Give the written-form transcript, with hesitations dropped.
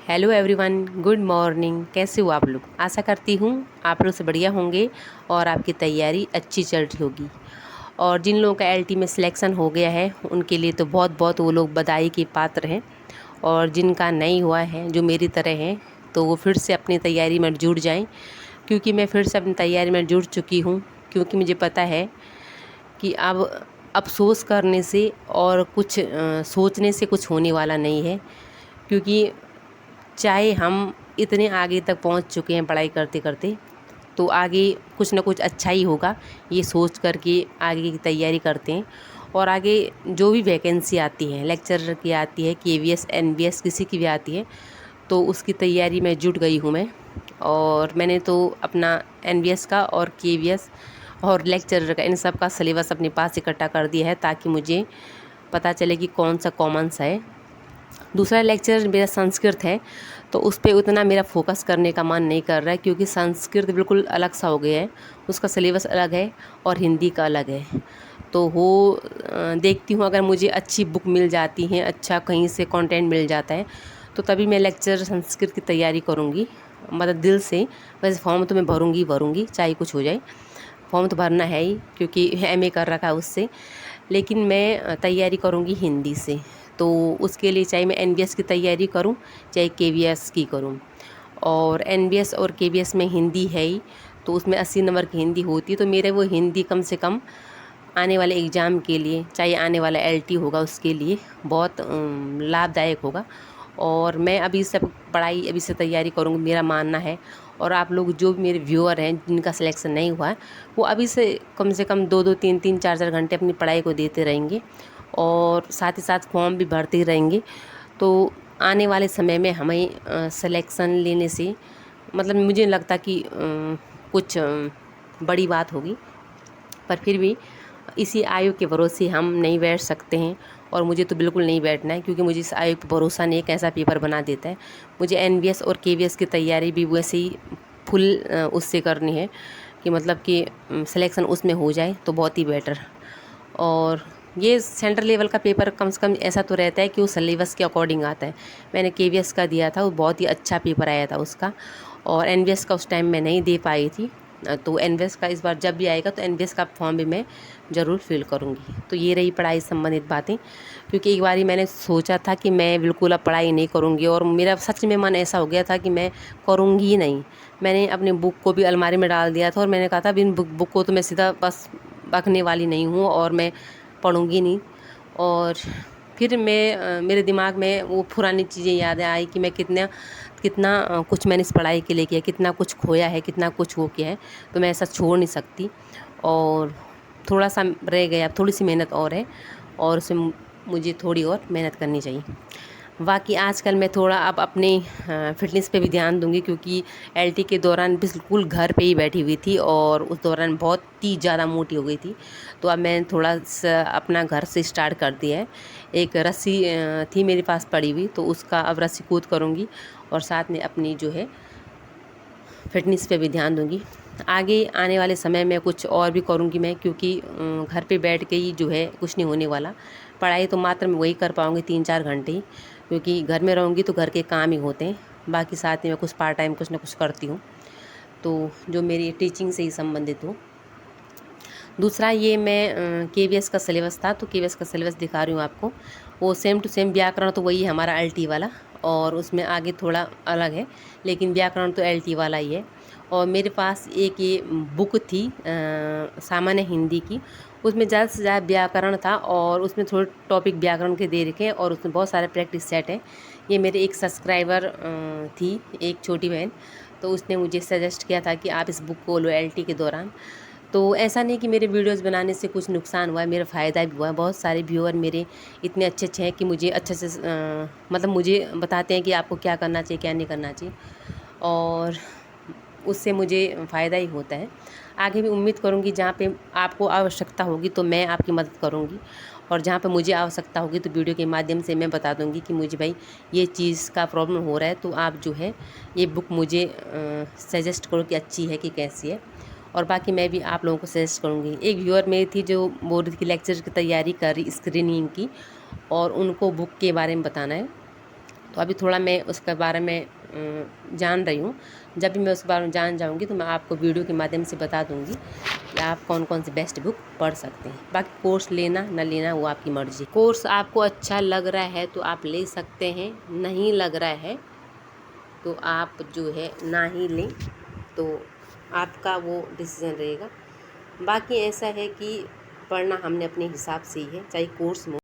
Hello everyone, good morning. कैसे हो आप लोग? आशा करती हूँ आप लोग से बढ़िया होंगे और आपकी तैयारी अच्छी चल रही होगी। और जिन लोगों का एलटी में सिलेक्शन हो गया है उनके लिए तो बहुत बहुत वो लोग बधाई के पात्र हैं। और जिनका नहीं हुआ है, जो मेरी तरह हैं, तो वो फिर से अपनी तैयारी में जुट जाएं, क्योंकि मैं फिर से अपनी तैयारी में जुट चुकी हूँ। क्योंकि मुझे पता है कि अब अफसोस करने से और कुछ सोचने से कुछ होने वाला नहीं है। क्योंकि चाहे हम इतने आगे तक पहुंच चुके हैं पढ़ाई करते करते, तो आगे कुछ ना कुछ अच्छा ही होगा, ये सोच कर के आगे की तैयारी करते हैं। और आगे जो भी वैकेंसी आती है, लेक्चरर की आती है, केवीएस एनबीएस किसी की भी आती है, तो उसकी तैयारी में जुट गई हूँ मैं। और मैंने तो अपना एनबीएस का और केवीएस और लेक्चरर का, इन सब का सिलेबस अपने पास इकट्ठा कर दिया है, ताकि मुझे पता चले कि कौन सा कॉमन सा है। दूसरा लेक्चर मेरा संस्कृत है, तो उस पर उतना मेरा फोकस करने का मन नहीं कर रहा है, क्योंकि संस्कृत बिल्कुल अलग सा हो गया है, उसका सिलेबस अलग है और हिंदी का अलग है। तो वो देखती हूँ, अगर मुझे अच्छी बुक मिल जाती है, अच्छा कहीं से कंटेंट मिल जाता है, तो तभी मैं लेक्चर संस्कृत की तैयारी करूँगी, मतलब दिल से। वैसे फॉर्म तो मैं भरूँगी चाहे कुछ हो जाए, फॉर्म तो भरना है ही, क्योंकि एमए कर रखा है उससे। लेकिन मैं तैयारी करूँगी हिंदी से। तो उसके लिए चाहे मैं एनबीएस की तैयारी करूँ, चाहे केवीएस की करूँ। और एनबीएस और केवीएस में हिंदी है ही, तो उसमें 80 नंबर की हिंदी होती है। तो मेरे वो हिंदी कम से कम आने वाले एग्ज़ाम के लिए, चाहे आने वाला एलटी होगा उसके लिए बहुत लाभदायक होगा। और मैं अभी से पढ़ाई अभी से तैयारी करूँगी, मेरा मानना है। और आप लोग जो भी मेरे व्यूअर हैं जिनका सिलेक्शन नहीं हुआ है, वो अभी से कम 2-2, 3-3, 4-4 घंटे अपनी पढ़ाई को देते रहेंगे, और साथ ही साथ फॉर्म भी भरते ही रहेंगे। तो आने वाले समय में हमें सिलेक्शन लेने से, मतलब मुझे नहीं लगता कि कुछ बड़ी बात होगी। पर फिर भी इसी आयोग के भरोसे हम नहीं बैठ सकते हैं, और मुझे तो बिल्कुल नहीं बैठना है, क्योंकि मुझे इस आयोग पर भरोसा नहीं है कैसा पेपर बना देता है। मुझे एनबीएस और केवीएस की तैयारी भी वैसे ही फुल उससे करनी है, कि मतलब कि सिलेक्शन उसमें हो जाए तो बहुत ही बेटर। और ये सेंट्रल लेवल का पेपर कम से कम ऐसा तो रहता है कि वो सिलेबस के अकॉर्डिंग आता है। मैंने केवीएस का दिया था, वो बहुत ही अच्छा पेपर आया था उसका। और एनबीएस का उस टाइम मैं नहीं दे पाई थी, तो एनबीएस का इस बार जब भी आएगा तो एनबीएस का फॉर्म भी मैं ज़रूर फिल करूँगी। तो ये रही पढ़ाई संबंधित बातें। क्योंकि एक बार मैंने सोचा था कि मैं बिल्कुल अब पढ़ाई नहीं करूँगी, और मेरा सच में मन ऐसा हो गया था कि मैं करूँगी ही नहीं। मैंने अपनी बुक को भी अलमारी में डाल दिया था, और मैंने कहा था बिन बुक को तो मैं सीधा बस रखने वाली नहीं हूँ, और मैं पढ़ूँगी नहीं। और फिर मेरे दिमाग में वो पुरानी चीज़ें याद आई कि मैं कितना कितना कुछ मैंने इस पढ़ाई के लिए किया, कितना कुछ खोया है, कितना कुछ वो किया है। तो मैं ऐसा छोड़ नहीं सकती। और थोड़ा सा रह गया, थोड़ी सी मेहनत और है, और उसमें मुझे थोड़ी और मेहनत करनी चाहिए। बाकी आजकल मैं थोड़ा अब अपने फ़िटनेस पे भी ध्यान दूंगी, क्योंकि एलटी के दौरान बिल्कुल घर पे ही बैठी हुई थी, और उस दौरान बहुत ही ज़्यादा मोटी हो गई थी। तो अब मैंने थोड़ा सा अपना घर से स्टार्ट कर दिया है। एक रस्सी थी मेरे पास पड़ी हुई, तो उसका अब रस्सी कूद करूँगी, और साथ में अपनी जो है फिटनेस पे भी ध्यान दूंगी। आगे आने वाले समय में कुछ और भी करूंगी मैं, क्योंकि घर पे बैठ के ही जो है कुछ नहीं होने वाला। पढ़ाई तो मात्र मैं वही कर पाऊँगी 3-4 घंटे ही, क्योंकि घर में रहूँगी तो घर के काम ही होते हैं। बाकी साथ में मैं कुछ पार्ट टाइम कुछ ना कुछ करती हूँ, तो जो मेरी टीचिंग से ही संबंधित हो। दूसरा ये मैं केवीएस का सिलेबस था, तो केवीएस का सिलेबस दिखा रही हूँ आपको। वो सेम टू सेम व्याकरण तो वही है हमारा एलटी वाला, और उसमें आगे थोड़ा अलग है, लेकिन व्याकरण तो एलटी वाला ही है। और मेरे पास एक ये बुक थी सामान्य हिंदी की, उसमें ज़्यादा से ज़्यादा व्याकरण था, और उसमें थोड़े टॉपिक व्याकरण के दे रखे हैं, और उसमें बहुत सारे प्रैक्टिस सेट है। ये मेरे एक सब्सक्राइबर थी, एक छोटी बहन, तो उसने मुझे सजेस्ट किया था कि आप इस बुक को लो एलटी के दौरान। तो ऐसा नहीं कि मेरे वीडियोस बनाने से कुछ नुकसान हुआ है, मेरा फ़ायदा भी हुआ है। बहुत सारे व्यूअर मेरे इतने अच्छे अच्छे हैं कि मुझे अच्छे से मतलब मुझे बताते हैं कि आपको क्या करना चाहिए, क्या नहीं करना चाहिए, और उससे मुझे फ़ायदा ही होता है। आगे भी उम्मीद करूँगी जहाँ पे आपको आवश्यकता होगी तो मैं आपकी मदद करूँगी, और जहाँ पे मुझे आवश्यकता होगी तो वीडियो के माध्यम से मैं बता दूँगी कि मुझे भाई ये चीज़ का प्रॉब्लम हो रहा है, तो आप जो है ये बुक मुझे सजेस्ट करो कि अच्छी है कि कैसी है। और बाकी मैं भी आप लोगों को सजेस्ट करूँगी। एक व्यूअर मेरी थी जो बोल रही थी कि लेक्चर की तैयारी कर रही स्क्रीनिंग की, और उनको बुक के बारे में बताना है, तो अभी थोड़ा मैं उसके बारे में जान रही हूँ। जब भी मैं उसके बारे में जान जाऊँगी तो मैं आपको वीडियो के माध्यम से बता दूँगी कि आप कौन कौन सी बेस्ट बुक पढ़ सकते हैं। बाकी कोर्स लेना ना लेना वो आपकी मर्ज़ी। कोर्स आपको अच्छा लग रहा है तो आप ले सकते हैं, नहीं लग रहा है तो आप जो है ना ही लें, तो आपका वो डिसीज़न रहेगा। बाकी ऐसा है कि पढ़ना हमने अपने हिसाब से ही है, चाहे कोर्स